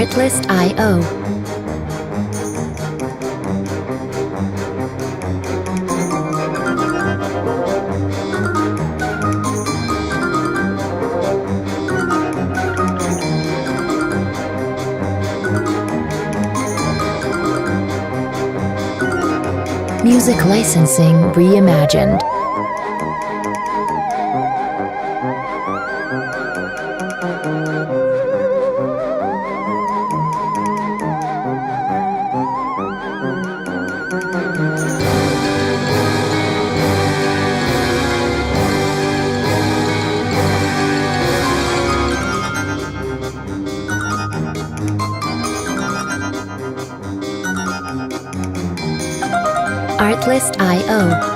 Artlist.io. Music licensing reimagined. Artlist.io.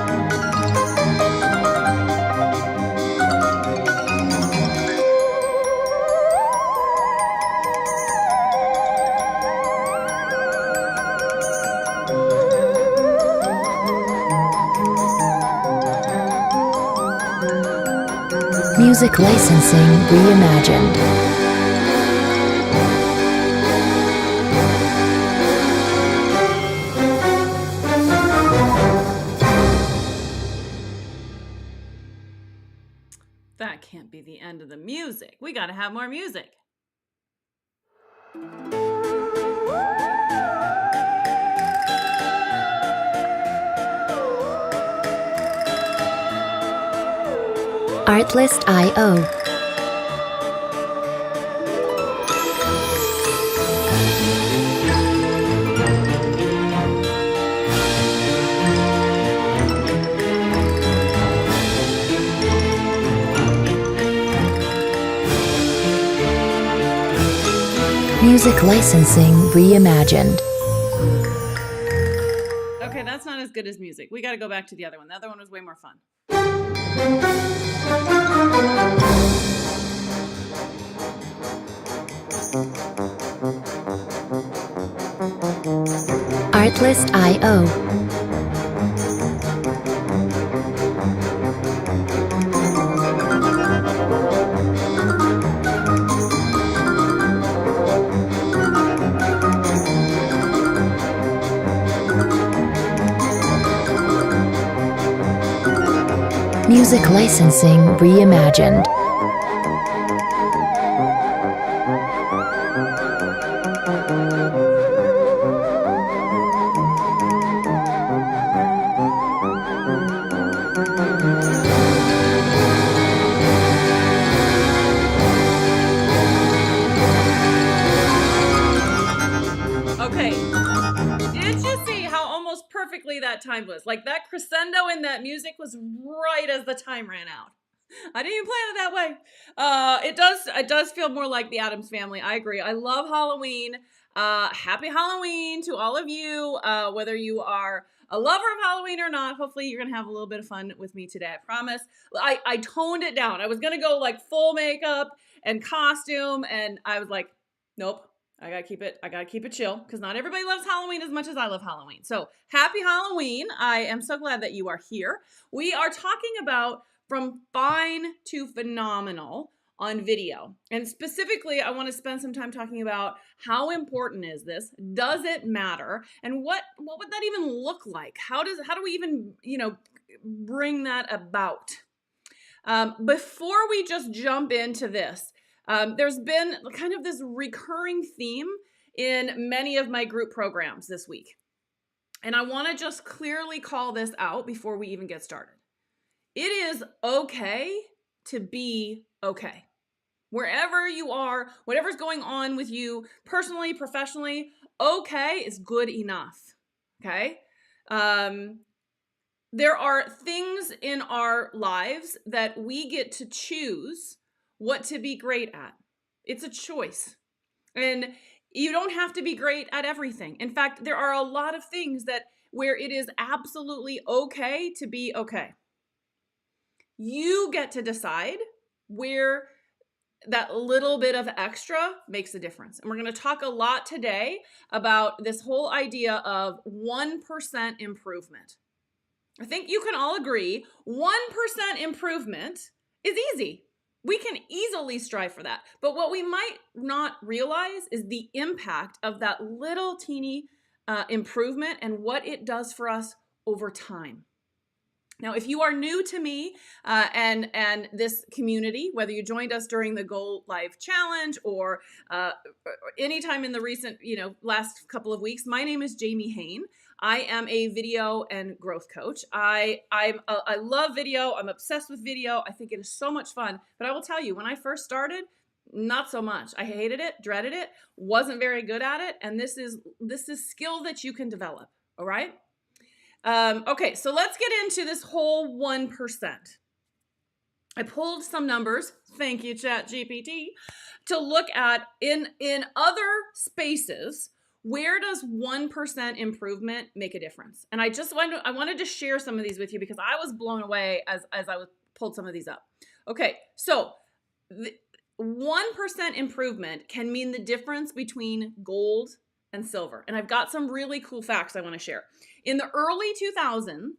Music licensing reimagined. That can't be the end of the music. We got to have more music. Artlist.io. Music licensing reimagined. Okay, that's not as good as music. We got to go back to the other one. The other one was way more fun. Artlist.io. Music licensing reimagined. Okay. Did you see how almost perfectly that time was? Like that crescendo in that music was right as the time ran out. I didn't even plan it that way. It does feel more like the Addams Family. I agree. I love Halloween. Happy Halloween to all of you. Whether you are a lover of Halloween or not, hopefully you're gonna have a little bit of fun with me today. I promise. I toned it down. I was gonna go like full makeup and costume, and I was like, nope. I gotta keep it chill because not everybody loves Halloween as much as I love Halloween. So happy Halloween. I am so glad that you are here. We are talking about from fine to phenomenal on video. And specifically, I want to spend some time talking about how important is this? Does it matter? And what would that even look like? How do we even, bring that about? Before we just jump into this, there's been kind of this recurring theme in many of my group programs this week. And I want to just clearly call this out before we even get started. It is okay to be okay. Wherever you are, whatever's going on with you personally, professionally, okay is good enough. Okay? There are things in our lives that we get to choose what to be great at. It's a choice. And you don't have to be great at everything. In fact, there are a lot of things where it is absolutely okay to be okay. You get to decide where that little bit of extra makes a difference. And we're going to talk a lot today about this whole idea of 1% improvement. I think you can all agree 1% improvement is easy. We can easily strive for that. But what we might not realize is the impact of that little teeny improvement and what it does for us over time. Now, if you are new to me and this community, whether you joined us during the Go Live Challenge or anytime in the recent, last couple of weeks, my name is Jamie Hain. I am a video and growth coach. I love video. I'm obsessed with video. I think it is so much fun. But I will tell you, when I first started, not so much. I hated it, dreaded it, wasn't very good at it, and this is skill that you can develop. All right. Okay, so let's get into this whole 1%. I pulled some numbers, thank you ChatGPT, to look at in other spaces, where does 1% improvement make a difference? And I wanted to share some of these with you because I was blown away as I pulled some of these up. Okay, so 1% improvement can mean the difference between gold and silver. And I've got some really cool facts I want to share. In the early 2000s,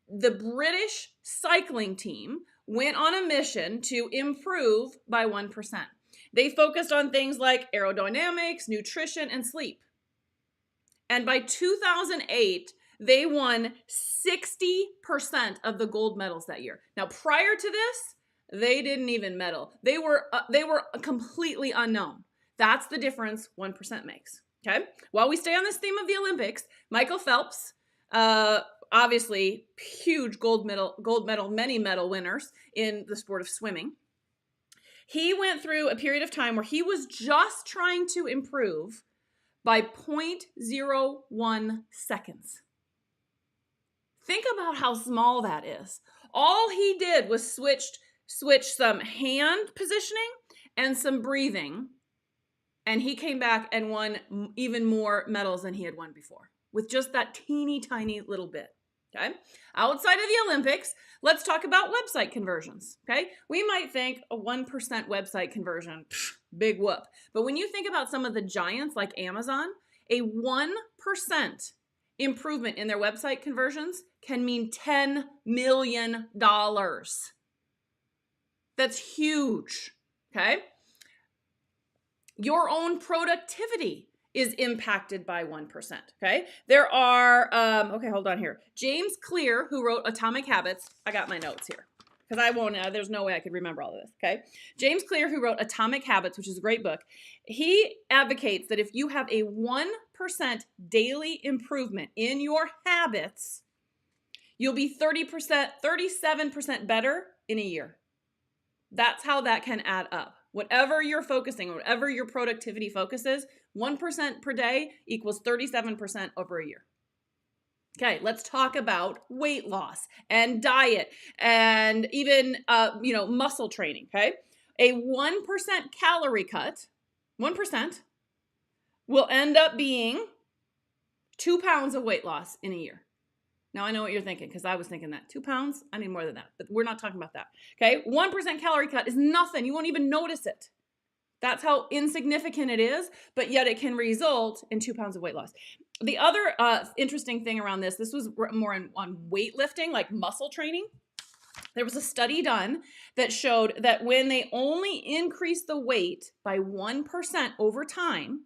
the British cycling team went on a mission to improve by 1%. They focused on things like aerodynamics, nutrition, and sleep. And by 2008, they won 60% of the gold medals that year. Now, prior to this, they didn't even medal. They were completely unknown. That's the difference 1% makes. Okay. While we stay on this theme of the Olympics, Michael Phelps, obviously huge gold medal, many medal winners in the sport of swimming. He went through a period of time where he was just trying to improve by 0.01 seconds. Think about how small that is. All he did was switch some hand positioning and some breathing. And he came back and won even more medals than he had won before with just that teeny tiny little bit. Okay. Outside of the Olympics, let's talk about website conversions. Okay. We might think a 1% website conversion, big whoop. But when you think about some of the giants like Amazon, a 1% improvement in their website conversions can mean $10 million. That's huge. Okay. Your own productivity is impacted by 1%, okay? There are, hold on here. James Clear, who wrote Atomic Habits, I got my notes here, because I won't, there's no way I could remember all of this, okay? James Clear, who wrote Atomic Habits, which is a great book, he advocates that if you have a 1% daily improvement in your habits, you'll be 37% better in a year. That's how that can add up. Whatever you're focusing, whatever your productivity focus is, 1% per day equals 37% over a year. Okay, let's talk about weight loss and diet and even, muscle training, okay? A 1% calorie cut, 1%, will end up being 2 pounds of weight loss in a year. Now, I know what you're thinking, because I was thinking that. 2 pounds? I need more than that. But we're not talking about that. Okay? 1% calorie cut is nothing. You won't even notice it. That's how insignificant it is, but yet it can result in 2 pounds of weight loss. The other interesting thing around this was more on weightlifting, like muscle training. There was a study done that showed that when they only increased the weight by 1% over time,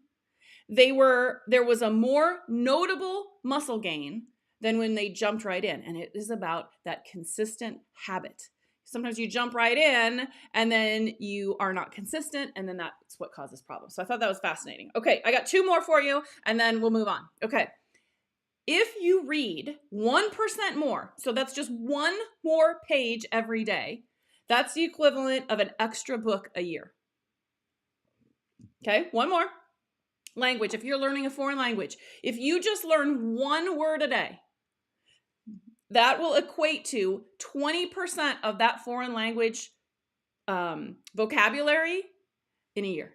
there was a more notable muscle gain than when they jumped right in. And it is about that consistent habit. Sometimes you jump right in and then you are not consistent, and then that's what causes problems. So I thought that was fascinating. Okay, I got 2 more for you and then we'll move on. Okay. If you read 1% more, so that's just 1 more page every day, that's the equivalent of an extra book a year. Okay, 1 more. Language. If you're learning a foreign language, if you just learn 1 word a day, that will equate to 20% of that foreign language vocabulary in a year.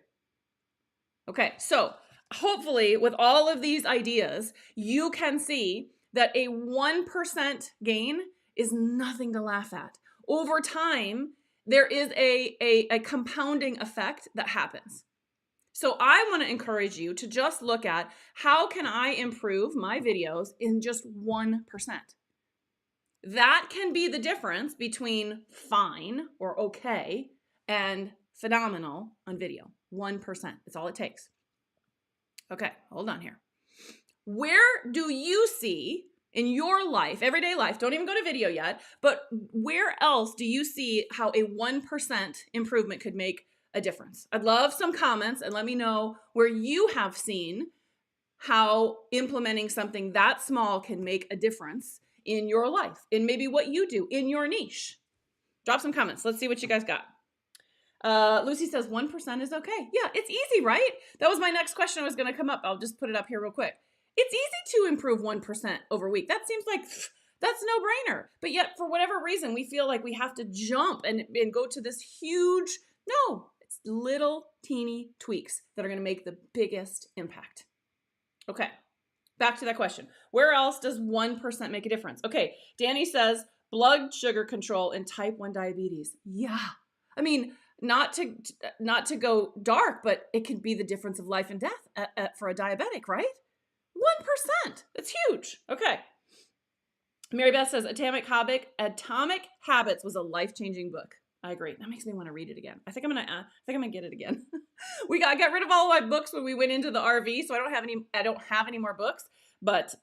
Okay, so hopefully with all of these ideas, you can see that a 1% gain is nothing to laugh at. Over time, there is a compounding effect that happens. So I want to encourage you to just look at how can I improve my videos in just 1%. That can be the difference between fine or okay and phenomenal on video. 1%. That's all it takes. Okay, hold on here. Where do you see in your life, everyday life, don't even go to video yet, but where else do you see how a 1% improvement could make a difference? I'd love some comments and let me know where you have seen how implementing something that small can make a difference in your life, in maybe what you do in your niche. Drop some comments. Let's see what you guys got. Lucy says 1% is okay. Yeah, it's easy, right? That was my next question I was going to come up. I'll just put it up here real quick. It's easy to improve 1% over a week. That seems like that's no brainer. But yet, for whatever reason, we feel like we have to jump and go to this huge, no, it's little teeny tweaks that are going to make the biggest impact. Okay, back to that question. Where else does 1% make a difference? Okay, Danny says blood sugar control in type 1 diabetes. Yeah, I mean, not to go dark, but it can be the difference of life and death for a diabetic, right? 1%. That's huge. Okay. Mary Beth says Atomic Habits was a life-changing book. I agree. That makes me want to read it again. I think I'm gonna get it again. I got rid of all of my books when we went into the RV, so I don't have any more books, but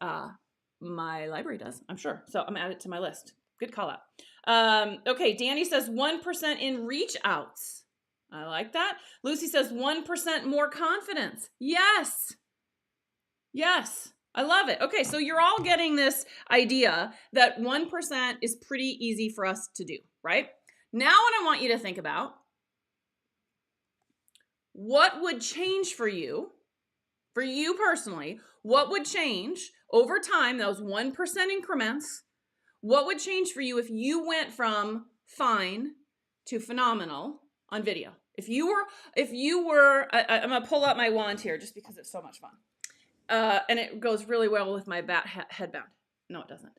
my library does, I'm sure. So I'm gonna add it to my list. Good call out. Okay, Danny says 1% in reach outs. I like that. Lucy says 1% more confidence. Yes. Yes. I love it. Okay, so you're all getting this idea that 1% is pretty easy for us to do, right? Now what I want you to think about, what would change for you personally, what would change over time, those 1% increments, what would change for you if you went from fine to phenomenal on video? If you were, I'm going to pull out my wand here just because it's so much fun. And it goes really well with my bat headband. No, it doesn't.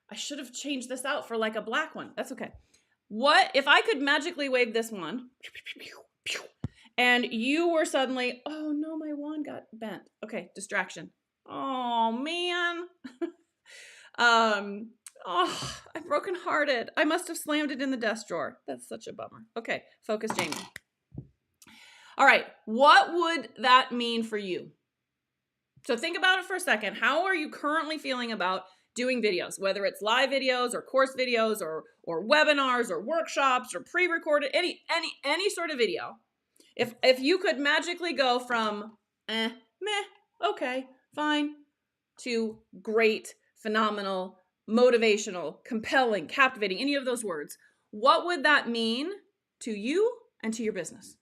I should have changed this out for like a black one. That's okay. What if I could magically wave this wand and you were suddenly, oh no, my wand got bent. Okay, distraction. Oh man. I'm brokenhearted. I must have slammed it in the desk drawer. That's such a bummer. Okay, focus, Jamie. All right, what would that mean for you? So think about it for a second. How are you currently feeling about doing videos, whether it's live videos or course videos or webinars or workshops or pre-recorded, any sort of video? If you could magically go from meh, okay, fine, to great, phenomenal, motivational, compelling, captivating, any of those words, what would that mean to you and to your business?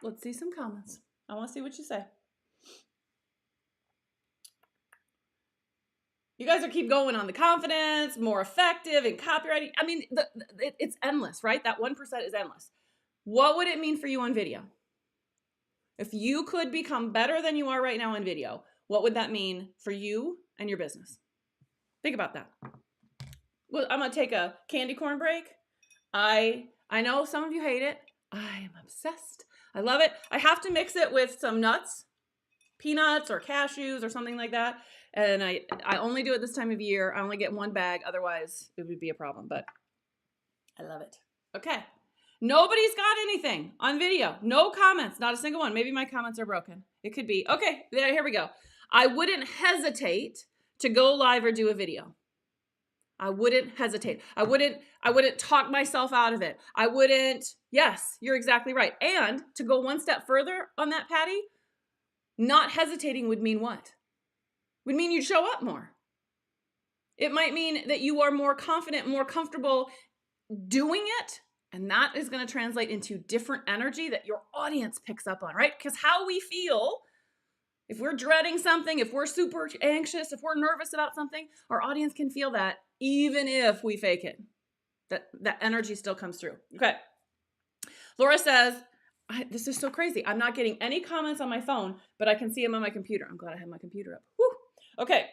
Let's see some comments. I want to see what you say. You guys are keep going on the confidence, more effective in copywriting. I mean, it's endless, right? That 1% is endless. What would it mean for you on video? If you could become better than you are right now on video, what would that mean for you and your business? Think about that. Well, I'm going to take a candy corn break. I know some of you hate it. I am obsessed. I love it. I have to mix it with some nuts, peanuts or cashews or something like that. And I only do it this time of year. I only get one bag. Otherwise, it would be a problem. But I love it. Okay. Nobody's got anything on video. No comments. Not a single one. Maybe my comments are broken. It could be. Okay. Here we go. I wouldn't hesitate to go live or do a video. I wouldn't hesitate. I wouldn't talk myself out of it. I wouldn't. Yes, you're exactly right. And to go one step further on that, Patty, not hesitating would mean what? Would mean you'd show up more. It might mean that you are more confident, more comfortable doing it. And that is going to translate into different energy that your audience picks up on, right? Because how we feel, if we're dreading something, if we're super anxious, if we're nervous about something, our audience can feel that even if we fake it. That energy still comes through. Okay. Laura says, this is so crazy. I'm not getting any comments on my phone, but I can see them on my computer. I'm glad I have my computer up. Whew. Okay.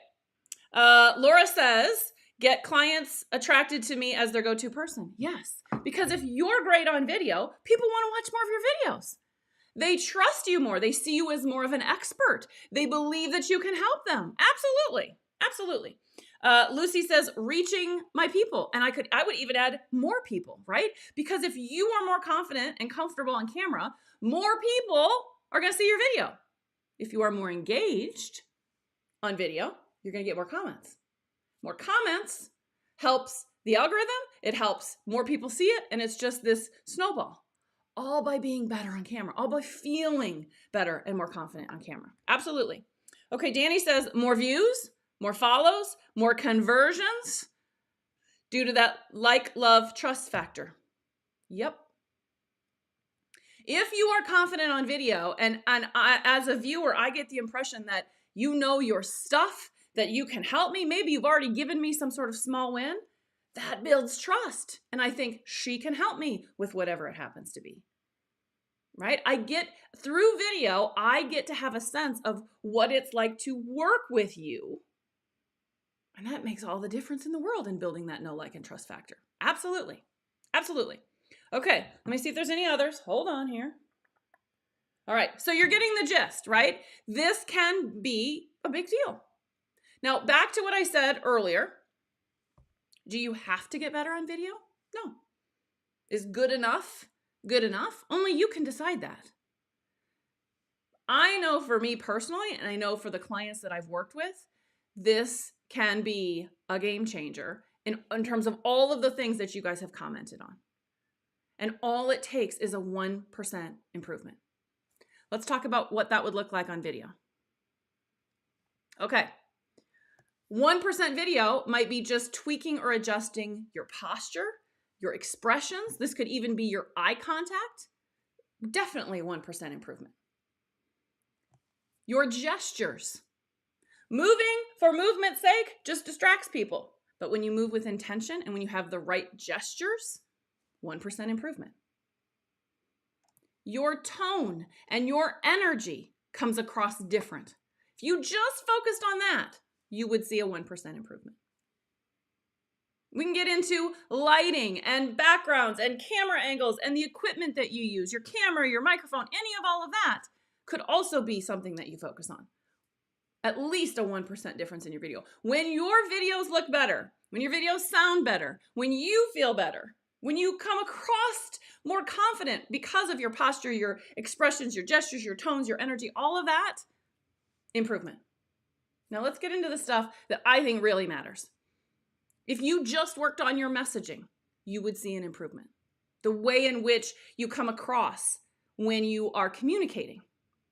Laura says, get clients attracted to me as their go-to person. Yes. Because if you're great on video, people want to watch more of your videos. They trust you more. They see you as more of an expert. They believe that you can help them. Absolutely. Absolutely. Lucy says, reaching my people. And I would even add more people, right? Because if you are more confident and comfortable on camera, more people are going to see your video. If you are more engaged on video, you're going to get more comments. More comments helps the algorithm. It helps more people see it. And it's just this snowball, all by being better on camera, all by feeling better and more confident on camera. Absolutely. Okay, Danny says more views, more follows, more conversions due to that like, love, trust factor. Yep. If you are confident on video, and I, as a viewer, I get the impression that you know your stuff, that you can help me. Maybe you've already given me some sort of small win. That builds trust. And I think she can help me with whatever it happens to be. Right? Through video, I get to have a sense of what it's like to work with you. And that makes all the difference in the world in building that know, like, and trust factor. Absolutely. Absolutely. Okay, let me see if there's any others. Hold on here. All right, so you're getting the gist, right? This can be a big deal. Now, back to what I said earlier. Do you have to get better on video? No. Is good enough good enough? Only you can decide that. I know for me personally, and I know for the clients that I've worked with, this can be a game changer in terms of all of the things that you guys have commented on. And all it takes is a 1% improvement. Let's talk about what that would look like on video. Okay. 1% video might be just tweaking or adjusting your posture, your expressions. This could even be your eye contact. Definitely 1% improvement. Your gestures. Moving for movement's sake just distracts people. But when you move with intention and when you have the right gestures, 1% improvement. Your tone and your energy comes across different. If you just focused on that, you would see a 1% improvement. We can get into lighting and backgrounds and camera angles and the equipment that you use, your camera, your microphone, any of all of that could also be something that you focus on. At least a 1% difference in your video. When your videos look better, when your videos sound better, when you feel better, when you come across more confident because of your posture, your expressions, your gestures, your tones, your energy, all of that, improvement. Now let's get into the stuff that I think really matters. If you just worked on your messaging, you would see an improvement. The way in which you come across when you are communicating.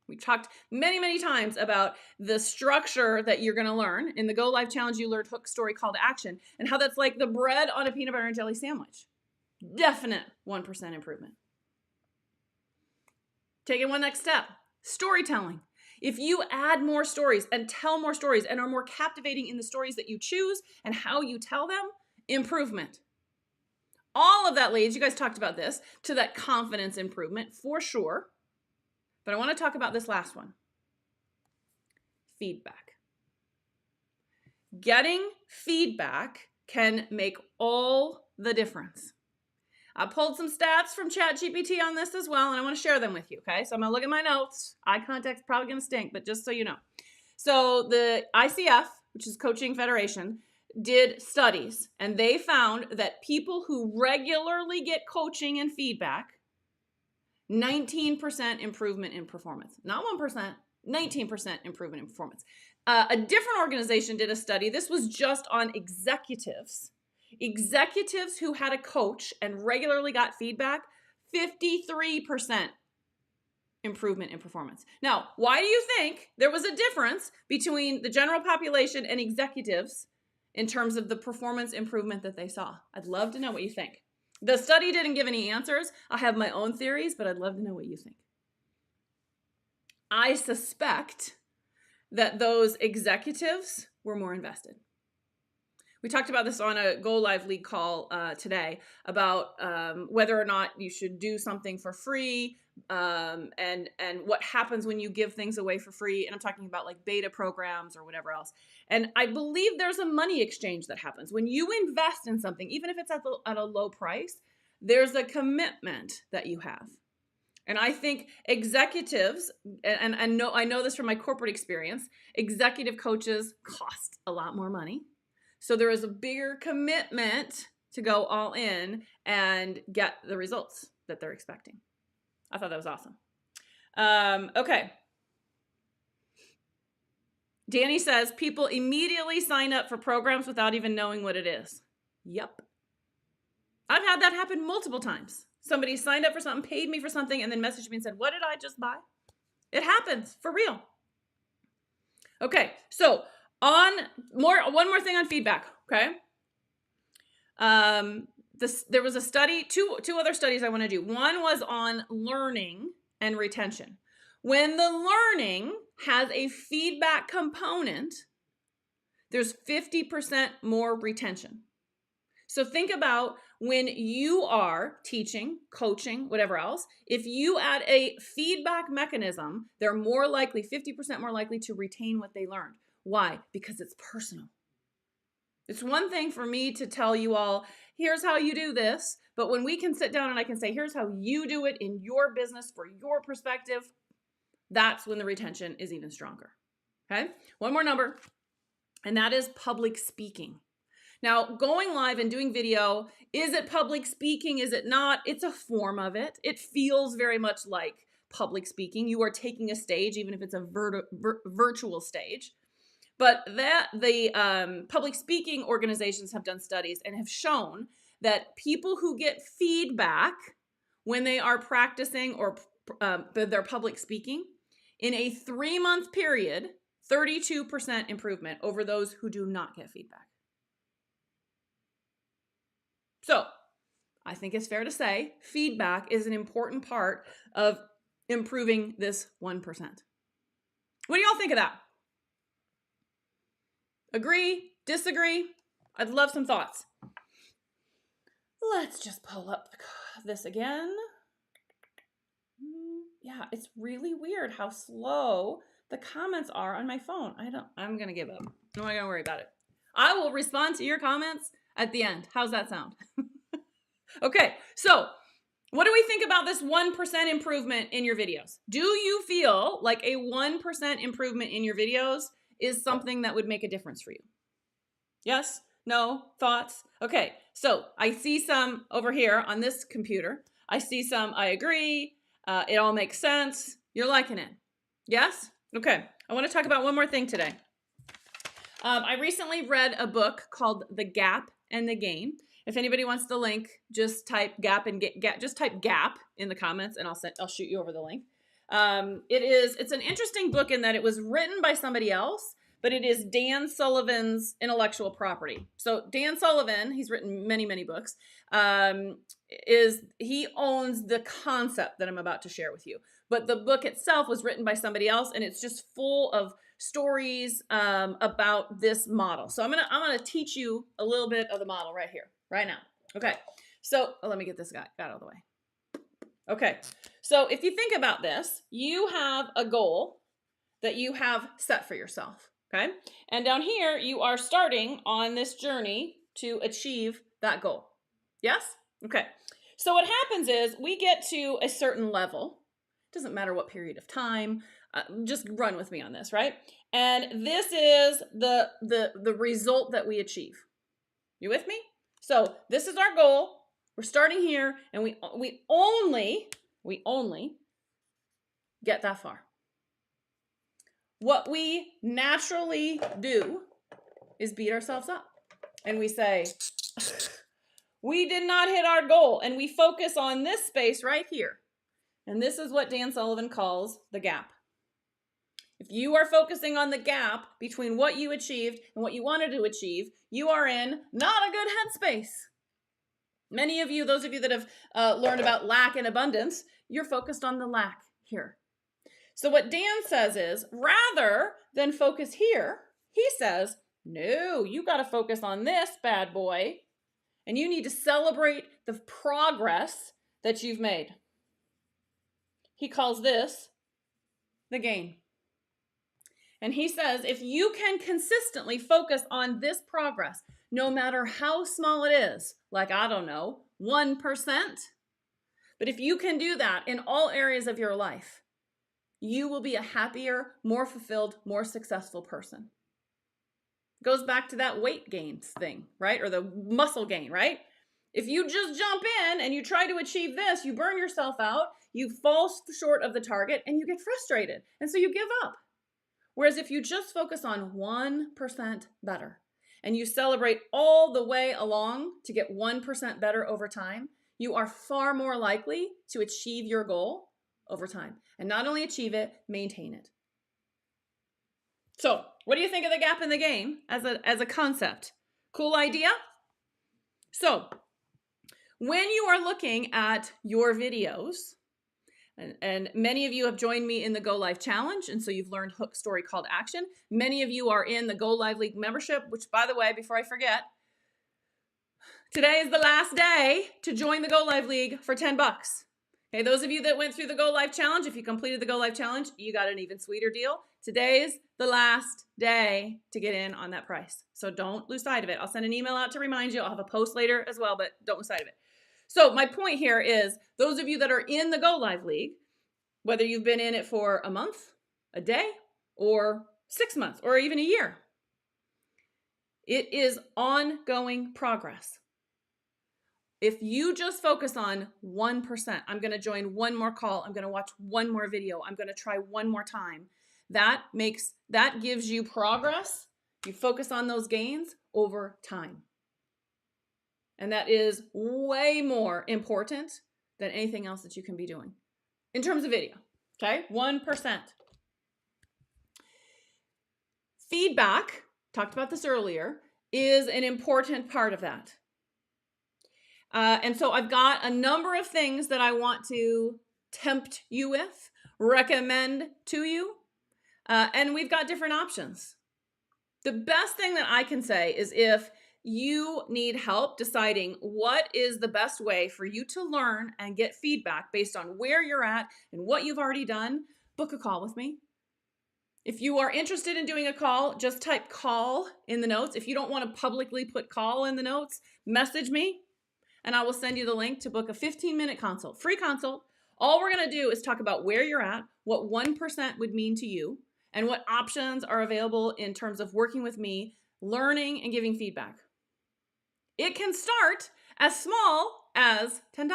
We've talked many, many times about the structure that you're going to learn. In the Go Live Challenge, you learned hook, story, call to action, and how that's like the bread on a peanut butter and jelly sandwich. Definite 1% improvement. Taking one next step, storytelling. If you add more stories and tell more stories and are more captivating in the stories that you choose and how you tell them, improvement. All of that leads, you guys talked about this, to that confidence improvement for sure. But I want to talk about this last one. Feedback. Getting feedback can make all the difference. I pulled some stats from ChatGPT on this as well, and I want to share them with you, okay? So I'm going to look at my notes. Eye contact's probably going to stink, but just so you know. So the ICF, which is Coaching Federation, did studies, and they found that people who regularly get coaching and feedback, 19% improvement in performance. Not 1%, 19% improvement in performance. A different organization did a study. This was just on executives. Executives who had a coach and regularly got feedback, 53% improvement in performance. Now, why do you think there was a difference between the general population and executives in terms of the performance improvement that they saw? I'd love to know what you think. The study didn't give any answers. I have my own theories, but I'd love to know what you think. I suspect that those executives were more invested. We talked about this on a Go Live League call today about whether or not you should do something for free and what happens when you give things away for free. And I'm talking about like beta programs or whatever else. And I believe there's a money exchange that happens. When you invest in something, even if it's at a low price, there's a commitment that you have. And I think executives, and I know this from my corporate experience, executive coaches cost a lot more money. So there is a bigger commitment to go all in and get the results that they're expecting. I thought that was awesome. Okay. Danny says people immediately sign up for programs without even knowing what it is. Yep. I've had that happen multiple times. Somebody signed up for something, paid me for something, and then messaged me and said, what did I just buy? It happens, for real. Okay, so one more thing on feedback, okay? There was a study, two other studies I want to do. One was on learning and retention. When the learning has a feedback component, there's 50% more retention. So think about when you are teaching, coaching, whatever else, if you add a feedback mechanism, they're more likely, 50% more likely to retain what they learned. Why? Because it's personal. It's one thing for me to tell you all, here's how you do this, but when we can sit down and I can say, here's how you do it in your business for your perspective, that's when the retention is even stronger. Okay? One more number, and that is public speaking. Now, going live and doing video, is it public speaking? Is it not? It's a form of it. It feels very much like public speaking. You are taking a stage, even if it's a virtual stage. But the public speaking organizations have done studies and have shown that people who get feedback when they are practicing or their public speaking, in a 3-month period, 32% improvement over those who do not get feedback. So I think it's fair to say feedback is an important part of improving this 1%. What do y'all think of that? Agree? Disagree? I'd love some thoughts. Let's just pull up this again. Yeah, it's really weird how slow the comments are on my phone. I'm going to give up. I'm not going to worry about it. I will respond to your comments at the end. How's that sound? Okay, so what do we think about this 1% improvement in your videos? Do you feel like a 1% improvement in your videos is something that would make a difference for you? Yes? No? Thoughts? Okay, so I see some over here on this computer. I see some, I agree. It all makes sense. You're liking it. Yes? Okay, I want to talk about one more thing today. I recently read a book called The Gap and the Gain. If anybody wants the link, just type gap and get just type gap in the comments and I'll shoot you over the link. It's an interesting book in that it was written by somebody else, but it is Dan Sullivan's intellectual property. So Dan Sullivan, he's written many, many books, he owns the concept that I'm about to share with you. But the book itself was written by somebody else, and it's just full of stories about this model. So I'm gonna teach you a little bit of the model right here, right now. Okay, so let me get this guy out of the way. Okay, so if you think about this, you have a goal that you have set for yourself, okay? And down here, you are starting on this journey to achieve that goal. Yes? Okay, so what happens is we get to a certain level. Doesn't matter what period of time, just run with me on this, right? And this is the result that we achieve. You with me? So this is our goal. We're starting here, and we only get that far. What we naturally do is beat ourselves up, and we say, we did not hit our goal, and we focus on this space right here. And this is what Dan Sullivan calls the gap. If you are focusing on the gap between what you achieved and what you wanted to achieve, you are in not a good headspace. Many of you, those of you that have learned about lack and abundance, you're focused on the lack here. So what Dan says is, rather than focus here, he says, no, you got to focus on this bad boy, and you need to celebrate the progress that you've made. He calls this the gain. And he says, if you can consistently focus on this progress, no matter how small it is, like, I don't know, 1%, but if you can do that in all areas of your life, you will be a happier, more fulfilled, more successful person. Goes back to that weight gain thing, right? Or the muscle gain, right? If you just jump in and you try to achieve this, you burn yourself out, you fall short of the target, and you get frustrated. And so you give up. Whereas if you just focus on 1% better and you celebrate all the way along to get 1% better over time, you are far more likely to achieve your goal over time. And not only achieve it, maintain it. So, what do you think of the gap in the gain as a concept? Cool idea? So, when you are looking at your videos, and many of you have joined me in the Go Live Challenge, and so you've learned hook, story, call to action. Many of you are in the Go Live League membership, which, by the way, before I forget, today is the last day to join the Go Live League for $10. Okay, those of you that went through the Go Live Challenge, if you completed the Go Live Challenge, you got an even sweeter deal. Today's the last day to get in on that price. So don't lose sight of it. I'll send an email out to remind you. I'll have a post later as well, but don't lose sight of it. So my point here is those of you that are in the Go Live League, whether you've been in it for a month, a day, or 6 months, or even a year, it is ongoing progress. If you just focus on 1%, I'm going to join one more call, I'm going to watch one more video, I'm going to try one more time, that gives you progress. You focus on those gains over time. And that is way more important than anything else that you can be doing in terms of video. Okay, 1%. Feedback, talked about this earlier, is an important part of that. And so I've got a number of things that I want to tempt you with, recommend to you, and we've got different options. The best thing that I can say is if you need help deciding what is the best way for you to learn and get feedback based on where you're at and what you've already done, book a call with me. If you are interested in doing a call, just type call in the notes. If you don't want to publicly put call in the notes, message me and I will send you the link to book a 15-minute consult, free consult. All we're going to do is talk about where you're at, what 1% would mean to you, and what options are available in terms of working with me, learning and giving feedback. It can start as small as $10.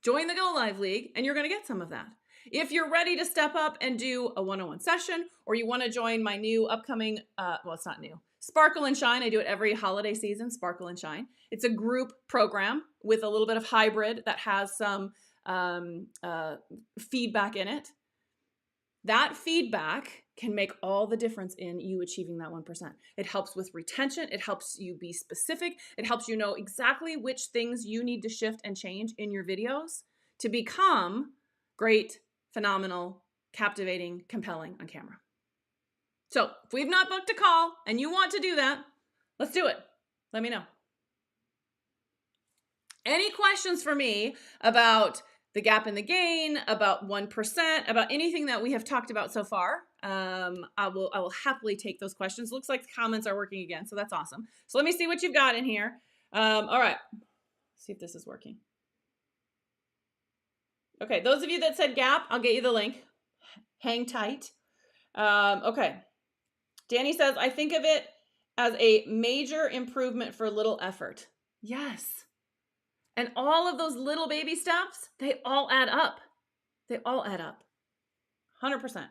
Join the Go Live League and you're going to get some of that. If you're ready to step up and do a one-on-one session, or you want to join my new upcoming, well, it's not new, Sparkle and Shine. I do it every holiday season, Sparkle and Shine. It's a group program with a little bit of hybrid that has some feedback in it. That feedback can make all the difference in you achieving that 1%. It helps with retention. It helps you be specific. It helps you know exactly which things you need to shift and change in your videos to become great, phenomenal, captivating, compelling on camera. So if we've not booked a call and you want to do that, let's do it. Let me know. Any questions for me about the gap in the gain, about 1%, about anything that we have talked about so far? I will happily take those questions. Looks like the comments are working again, so that's awesome. So let me see what you've got in here. All right, see if this is working. Okay, those of you that said gap, I'll get you the link. Hang tight. Okay. Danny says, I think of it as a major improvement for little effort. Yes. And all of those little baby steps, they all add up. They all add up. 100%.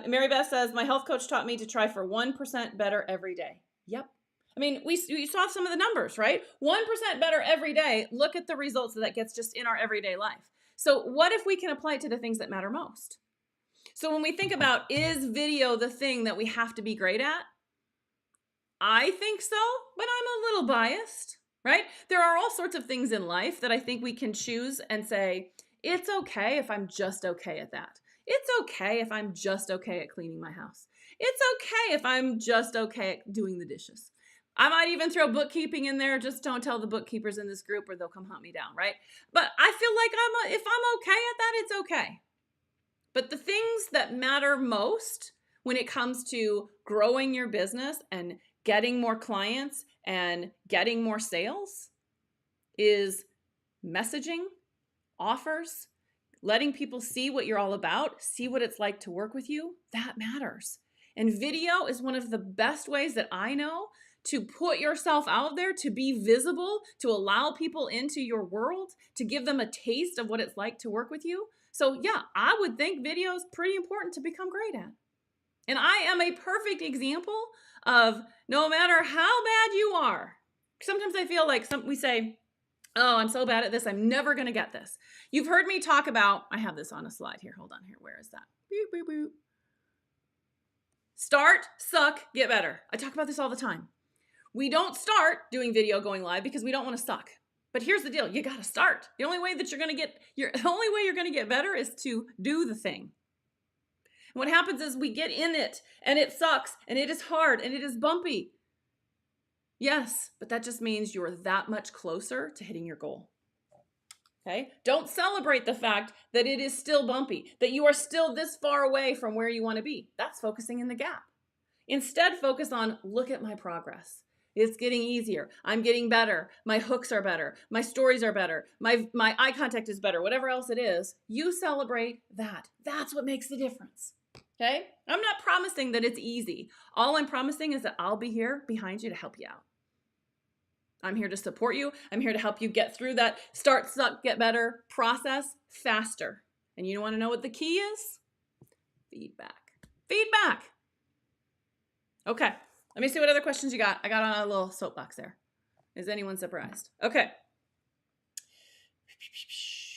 Mary Beth says, my health coach taught me to try for 1% better every day. Yep. I mean, we saw some of the numbers, right? 1% better every day. Look at the results that gets just in our everyday life. So what if we can apply it to the things that matter most? So when we think about, is video the thing that we have to be great at? I think so, but I'm a little biased, right? There are all sorts of things in life that I think we can choose and say, it's okay if I'm just okay at that. It's okay if I'm just okay at cleaning my house. It's okay if I'm just okay at doing the dishes. I might even throw bookkeeping in there. Just don't tell the bookkeepers in this group or they'll come hunt me down, right? But I feel like if I'm okay at that, it's okay. But the things that matter most when it comes to growing your business and getting more clients and getting more sales is messaging, offers, letting people see what you're all about, see what it's like to work with you. That matters. And video is one of the best ways that I know to put yourself out there, to be visible, to allow people into your world, to give them a taste of what it's like to work with you. So yeah, I would think video is pretty important to become great at. And I am a perfect example of no matter how bad you are, sometimes I feel like we say, oh, I'm so bad at this, I'm never going to get this. You've heard me talk about, I have this on a slide here. Hold on here. Where is that? Boop, boop, boop. Start, suck, get better. I talk about this all the time. We don't start doing video going live because we don't want to suck. But here's the deal. You got to start. The only way you're going to get better is to do the thing. And what happens is we get in it and it sucks and it is hard and it is bumpy. Yes, but that just means you're that much closer to hitting your goal. Okay? Don't celebrate the fact that it is still bumpy, that you are still this far away from where you want to be. That's focusing in the gap. Instead, focus on, look at my progress. It's getting easier. I'm getting better. My hooks are better. My stories are better. My eye contact is better. Whatever else it is, you celebrate that. That's what makes the difference. Okay? I'm not promising that it's easy. All I'm promising is that I'll be here behind you to help you out. I'm here to support you. I'm here to help you get through that start, suck, get better process faster. And you want to know what the key is? Feedback. Feedback. Okay. Let me see what other questions you got. I got on a little soapbox there. Is anyone surprised? Okay.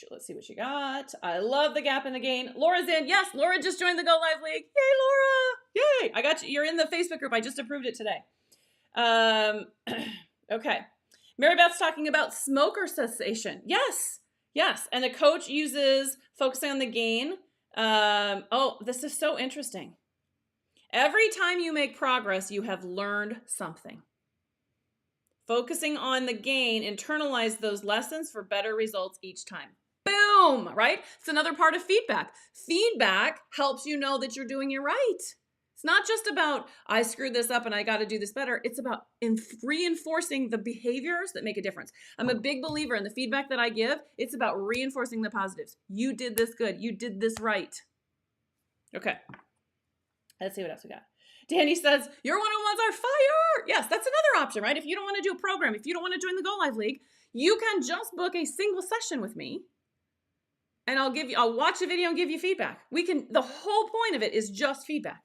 Let's see what you got. I love the gap in the gain. Laura's in. Yes, Laura just joined the Go Live League. Yay, Laura. Yay. I got you. You're in the Facebook group. I just approved it today. Okay. Mary Beth's talking about smoker cessation. Yes. Yes. And the coach uses focusing on the gain. Oh, this is so interesting. Every time you make progress, you have learned something. Focusing on the gain, internalize those lessons for better results each time. Boom, right? It's another part of feedback. Feedback helps you know that you're doing it right. It's not just about, I screwed this up and I got to do this better. It's about reinforcing the behaviors that make a difference. I'm a big believer in the feedback that I give. It's about reinforcing the positives. You did this good. You did this right. Okay. Let's see what else we got. Danny says, your one-on-ones are fire. Yes, that's another option, right? If you don't want to do a program, if you don't want to join the Go Live League, you can just book a single session with me and I'll watch a video and give you feedback. The whole point of it is just feedback.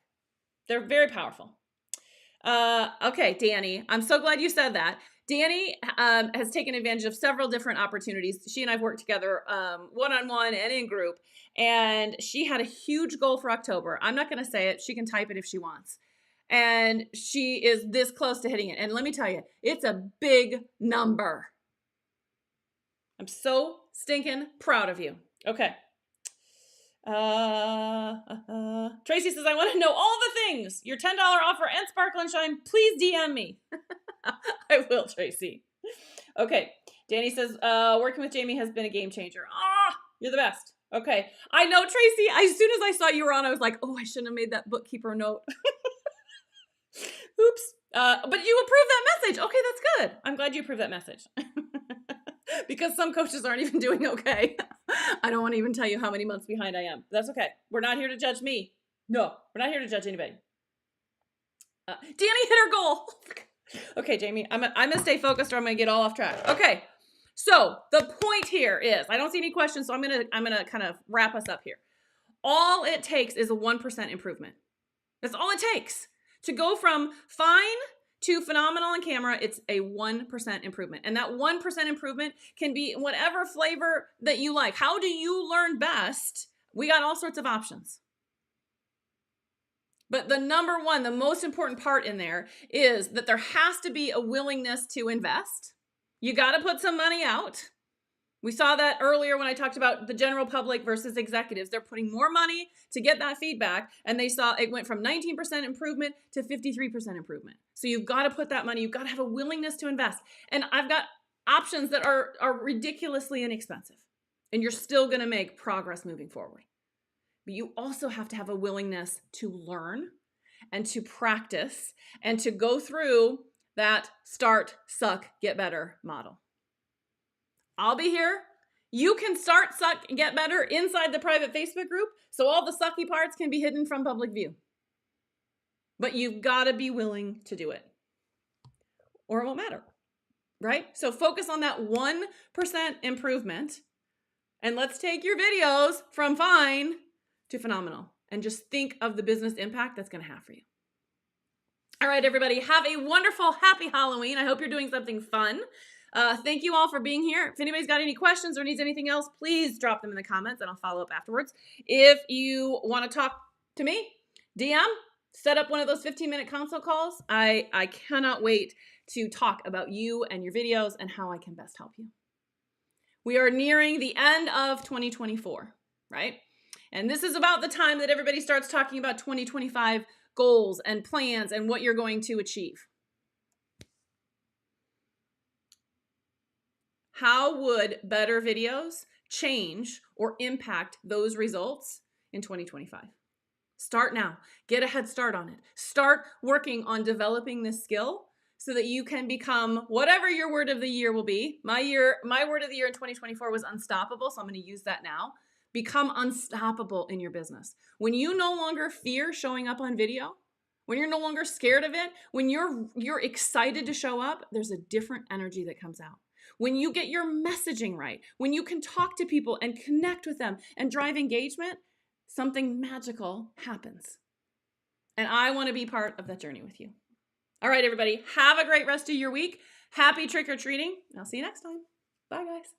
They're very powerful. Okay, Danny, I'm so glad you said that. Danny has taken advantage of several different opportunities. She and I've worked together one-on-one and in group, and she had a huge goal for October. I'm not going to say it. She can type it if she wants. And she is this close to hitting it. And let me tell you, it's a big number. I'm so stinking proud of you. Okay. Tracy says, I want to know all the things. Your $10 offer and Sparkle and Shine. Please DM me. I will, Tracy. Okay. Danny says, working with Jamie has been a game changer. You're the best. Okay. I know, Tracy. As soon as I saw you were on, I was like, oh, I shouldn't have made that bookkeeper note. Oops. But you approved that message. Okay, that's good. I'm glad you approved that message. Because some coaches aren't even doing okay. I don't want to even tell you how many months behind I am. That's okay. We're not here to judge me. No, we're not here to judge anybody. Danny hit her goal. Okay, Jamie, I'm going to stay focused or I'm going to get all off track. Okay, so the point here is, I don't see any questions, so I'm going to kind of wrap us up here. All it takes is a 1% improvement. That's all it takes. To go from fine to phenomenal on camera, it's a 1% improvement. And that 1% improvement can be whatever flavor that you like. How do you learn best? We got all sorts of options. But the number one, the most important part in there is that there has to be a willingness to invest. You got to put some money out. We saw that earlier when I talked about the general public versus executives. They're putting more money to get that feedback, and they saw it went from 19% improvement to 53% improvement. So you've got to put that money, you've got to have a willingness to invest. And I've got options that are ridiculously inexpensive, and you're still going to make progress moving forward. But you also have to have a willingness to learn and to practice and to go through that start, suck, get better model. I'll be here. You can start, suck, and get better inside the private Facebook group, so all the sucky parts can be hidden from public view. but you've got to be willing to do it or it won't matter, right? So focus on that 1% improvement, and let's take your videos from fine to phenomenal and just think of the business impact that's going to have for you. All right, everybody, have a wonderful, happy Halloween. I hope you're doing something fun. Thank you all for being here. If anybody's got any questions or needs anything else, please drop them in the comments and I'll follow up afterwards. If you want to talk to me, DM, set up one of those 15-minute consult calls. I cannot wait to talk about you and your videos and how I can best help you. We are nearing the end of 2024, right? And this is about the time that everybody starts talking about 2025 goals and plans and what you're going to achieve. How would better videos change or impact those results in 2025? Start now. Get a head start on it. Start working on developing this skill so that you can become whatever your word of the year will be. My word of the year in 2024 was unstoppable, so I'm going to use that now. Become unstoppable in your business. When you no longer fear showing up on video, when you're no longer scared of it, when you're excited to show up, there's a different energy that comes out. When you get your messaging right, when you can talk to people and connect with them and drive engagement, something magical happens. And I want to be part of that journey with you. All right, everybody, have a great rest of your week. Happy trick-or-treating. I'll see you next time. Bye, guys.